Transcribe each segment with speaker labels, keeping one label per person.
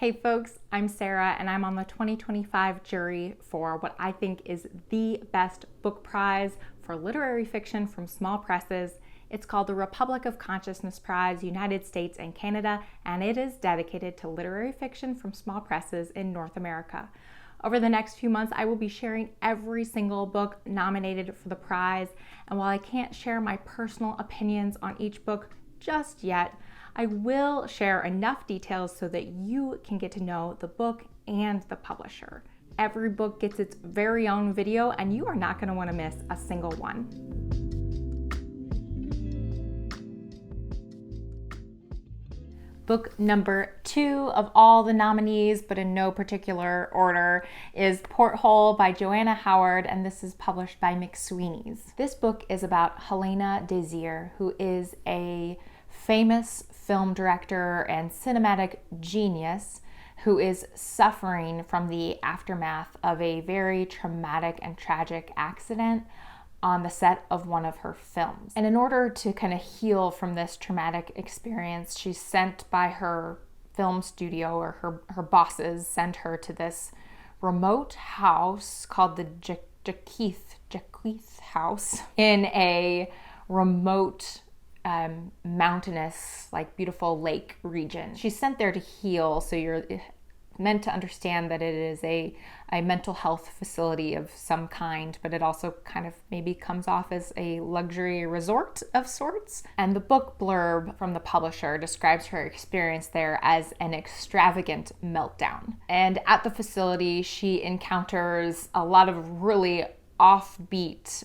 Speaker 1: Hey folks, I'm Sarah and I'm on the 2025 jury for what I think is the best book prize for literary fiction from small presses. It's called the Republic of Consciousness Prize, United States and Canada, and it is dedicated to literary fiction from small presses in North America. Over the next few months, I will be sharing every single book nominated for the prize, and while I can't share my personal opinions on each book just yet, I will share enough details so that you can get to know the book and the publisher. Every book gets its very own video, and you are not going to want to miss a single one. Book number 2 of all the nominees, but in no particular order, is Porthole by Joanna Howard, and this is published by McSweeney's. This book is about Helena Desir, who is a famous film director and cinematic genius who is suffering from the aftermath of a very traumatic and tragic accident on the set of one of her films. And in order to kind of heal from this traumatic experience, she's sent by her film studio, or her bosses sent her to this remote house called the Jaquith House in a remote mountainous, like beautiful lake region. She's sent there to heal, so you're meant to understand that it is a mental health facility of some kind, but it also kind of maybe comes off as a luxury resort of sorts. And the book blurb from the publisher describes her experience there as an extravagant meltdown. And at the facility, she encounters a lot of really offbeat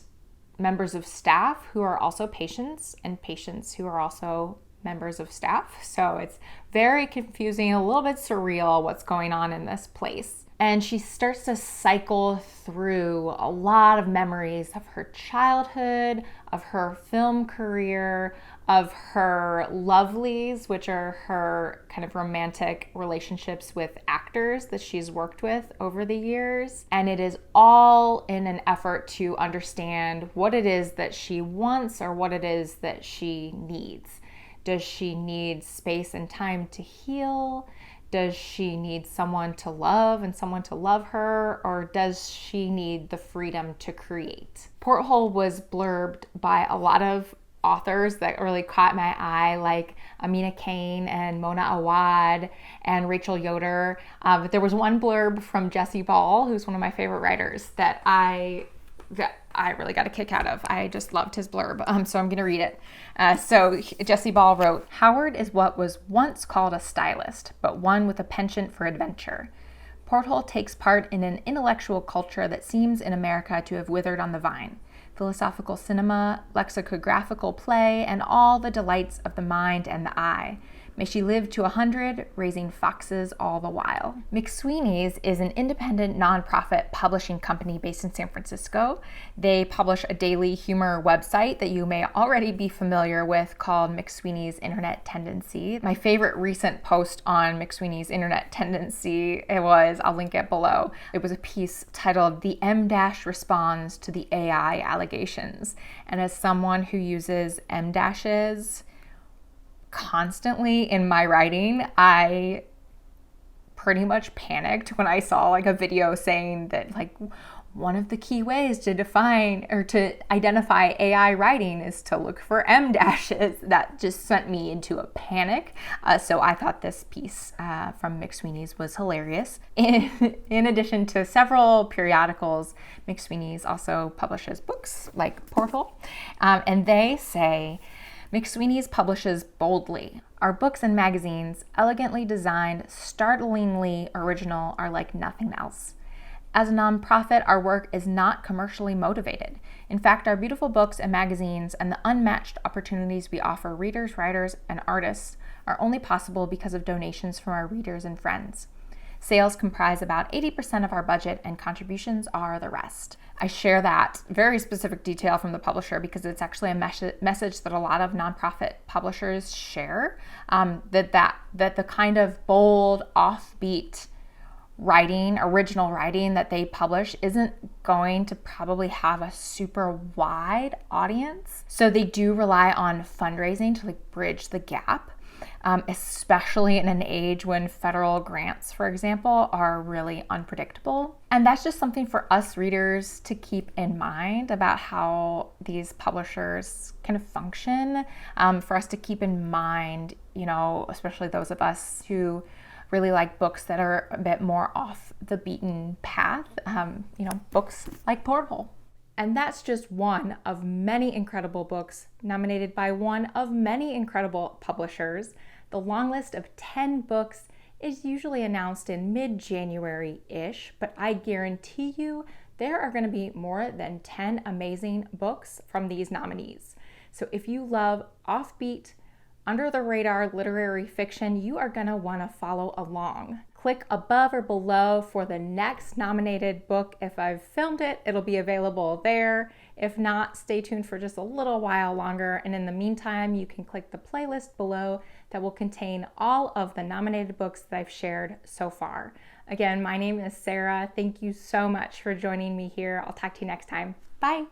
Speaker 1: members of staff who are also patients, and patients who are also members of staff. So it's very confusing, a little bit surreal what's going on in this place. And she starts to cycle through a lot of memories of her childhood, of her film career, of her lovelies, which are her kind of romantic relationships with actors that she's worked with over the years. And it is all in an effort to understand what it is that she wants or what it is that she needs. Does she need space and time to heal? Does she need someone to love and someone to love her? Or does she need the freedom to create? Porthole was blurbed by a lot of authors that really caught my eye, like Amina Kane and Mona Awad and Rachel Yoder. But there was one blurb from Jessie Ball, who's one of my favorite writers, that I really got a kick out of. I just loved his blurb, so I'm going to read it. So Jessie Ball wrote, "Howard is what was once called a stylist, but one with a penchant for adventure. Porthole takes part in an intellectual culture that seems in America to have withered on the vine. Philosophical cinema, lexicographical play, and all the delights of the mind and the eye. May she live to 100, raising foxes all the while." McSweeney's is an independent nonprofit publishing company based in San Francisco. They publish a daily humor website that you may already be familiar with called McSweeney's Internet Tendency. My favorite recent post on McSweeney's Internet Tendency, I'll link it below. It was a piece titled "The M- Responds to the AI Allegations." And as someone who uses M-dashes constantly in my writing, I pretty much panicked when I saw like a video saying that like one of the key ways to define or to identify AI writing is to look for M-dashes. That just sent me into a panic. So I thought this piece from McSweeney's was hilarious. In addition to several periodicals, McSweeney's also publishes books like Porthole. And they say, "McSweeney's publishes boldly. Our books and magazines, elegantly designed, startlingly original, are like nothing else. As a nonprofit, our work is not commercially motivated. In fact, our beautiful books and magazines and the unmatched opportunities we offer readers, writers, and artists are only possible because of donations from our readers and friends. Sales comprise about 80% of our budget, and contributions are the rest." I share that very specific detail from the publisher because it's actually a message that a lot of nonprofit publishers share, that the kind of bold, offbeat writing, original writing that they publish isn't going to probably have a super wide audience. So they do rely on fundraising to like bridge the gap. especially in an age when federal grants, for example, are really unpredictable. And that's just something for us readers to keep in mind about how these publishers kind of function, for us to keep in mind, especially those of us who really like books that are a bit more off the beaten path, books like Porthole. And that's just one of many incredible books nominated by one of many incredible publishers. The long list of 10 books is usually announced in mid-January-ish, but I guarantee you there are going to be more than 10 amazing books from these nominees. So if you love offbeat, under-the-radar literary fiction, you are going to want to follow along. Click above or below for the next nominated book. If I've filmed it, it'll be available there. If not, stay tuned for just a little while longer. And in the meantime, you can click the playlist below that will contain all of the nominated books that I've shared so far. Again, my name is Sarah. Thank you so much for joining me here. I'll talk to you next time. Bye.